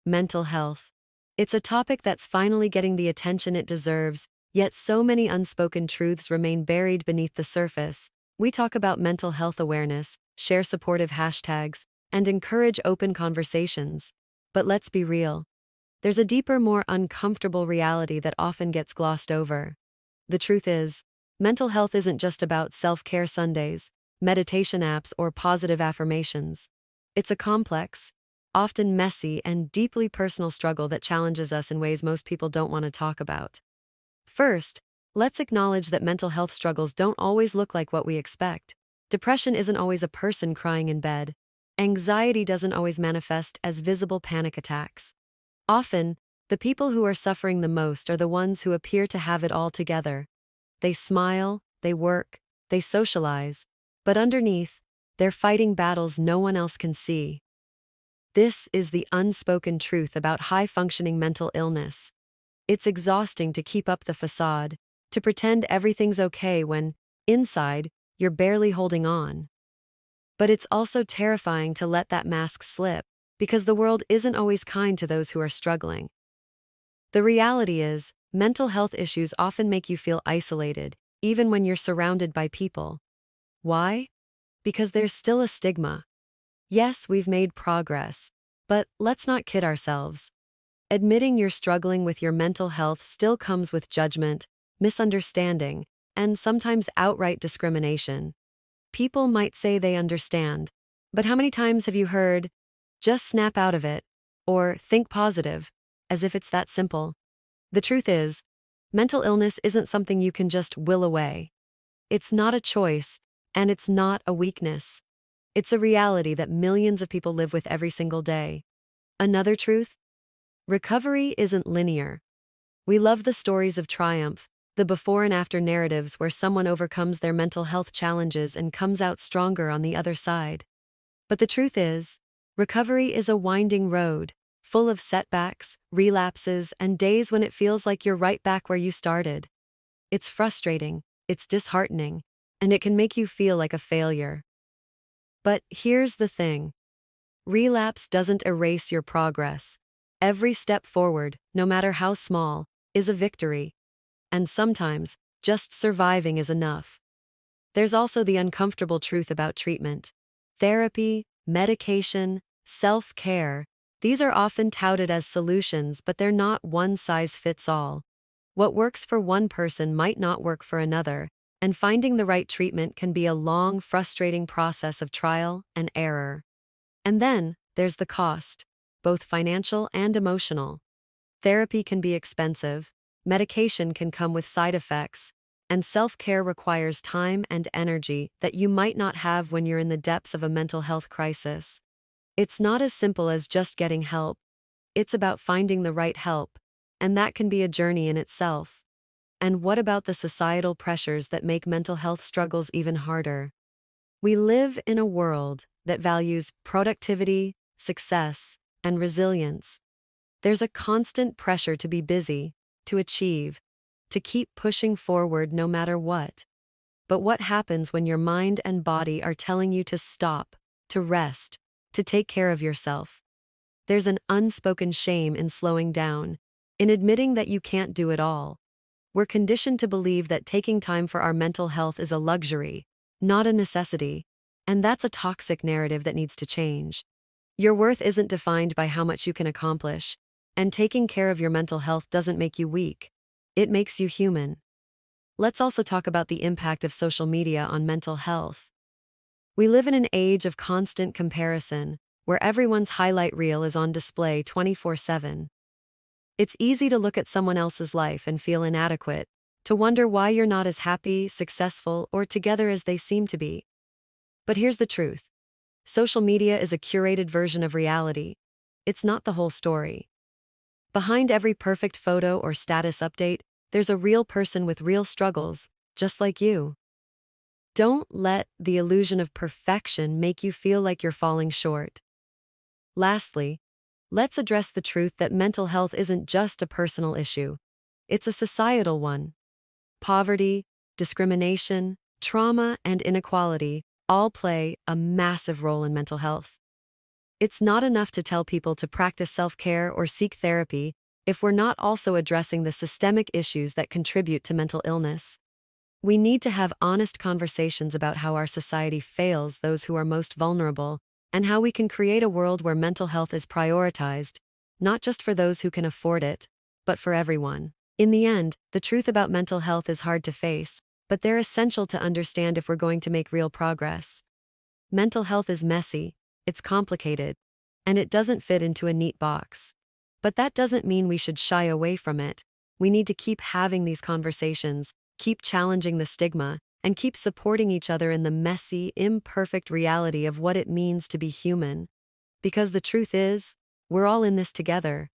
Mental health. It's a topic that's finally getting the attention it deserves, yet so many unspoken truths remain buried beneath the surface. We talk about mental health awareness, share supportive hashtags, and encourage open conversations. But let's be real. There's a deeper, more uncomfortable reality that often gets glossed over. The truth is, mental health isn't just about self-care Sundays, meditation apps, or positive affirmations. It's a complex, often messy, and deeply personal struggle that challenges us in ways most people don't want to talk about. First, let's acknowledge that mental health struggles don't always look like what we expect. Depression isn't always a person crying in bed. Anxiety doesn't always manifest as visible panic attacks. Often, the people who are suffering the most are the ones who appear to have it all together. They smile, they work, they socialize, but underneath, they're fighting battles no one else can see. This is the unspoken truth about high-functioning mental illness. It's exhausting to keep up the facade, to pretend everything's okay when, inside, you're barely holding on. But it's also terrifying to let that mask slip, because the world isn't always kind to those who are struggling. The reality is, mental health issues often make you feel isolated, even when you're surrounded by people. Why? Because there's still a stigma. Yes, we've made progress, but let's not kid ourselves. Admitting you're struggling with your mental health still comes with judgment, misunderstanding, and sometimes outright discrimination. People might say they understand, but how many times have you heard, "Just snap out of it," or "think positive," as if it's that simple? The truth is, mental illness isn't something you can just will away. It's not a choice, and it's not a weakness. It's a reality that millions of people live with every single day. Another truth? Recovery isn't linear. We love the stories of triumph, the before and after narratives where someone overcomes their mental health challenges and comes out stronger on the other side. But the truth is, recovery is a winding road, full of setbacks, relapses, and days when it feels like you're right back where you started. It's frustrating, it's disheartening, and it can make you feel like a failure. But here's the thing. Relapse doesn't erase your progress. Every step forward, no matter how small, is a victory. And sometimes, just surviving is enough. There's also the uncomfortable truth about treatment. Therapy, medication, self-care, these are often touted as solutions, but they're not one size fits all. What works for one person might not work for another, and finding the right treatment can be a long, frustrating process of trial and error. And then, there's the cost, both financial and emotional. Therapy can be expensive, medication can come with side effects, and self-care requires time and energy that you might not have when you're in the depths of a mental health crisis. It's not as simple as just getting help. It's about finding the right help, and that can be a journey in itself. And what about the societal pressures that make mental health struggles even harder? We live in a world that values productivity, success, and resilience. There's a constant pressure to be busy, to achieve, to keep pushing forward no matter what. But what happens when your mind and body are telling you to stop, to rest, to take care of yourself? There's an unspoken shame in slowing down, in admitting that you can't do it all. We're conditioned to believe that taking time for our mental health is a luxury, not a necessity, and that's a toxic narrative that needs to change. Your worth isn't defined by how much you can accomplish, and taking care of your mental health doesn't make you weak. It makes you human. Let's also talk about the impact of social media on mental health. We live in an age of constant comparison, where everyone's highlight reel is on display 24/7. It's easy to look at someone else's life and feel inadequate, to wonder why you're not as happy, successful, or together as they seem to be. But here's the truth. Social media is a curated version of reality. It's not the whole story. Behind every perfect photo or status update, there's a real person with real struggles, just like you. Don't let the illusion of perfection make you feel like you're falling short. Lastly, let's address the truth that mental health isn't just a personal issue. It's a societal one. Poverty, discrimination, trauma, and inequality all play a massive role in mental health. It's not enough to tell people to practice self-care or seek therapy if we're not also addressing the systemic issues that contribute to mental illness. We need to have honest conversations about how our society fails those who are most vulnerable and how we can create a world where mental health is prioritized, not just for those who can afford it, but for everyone. In the end, the truth about mental health is hard to face, but they're essential to understand if we're going to make real progress. Mental health is messy, it's complicated, and it doesn't fit into a neat box. But that doesn't mean we should shy away from it. We need to keep having these conversations, keep challenging the stigma, and keep supporting each other in the messy, imperfect reality of what it means to be human. Because the truth is, we're all in this together.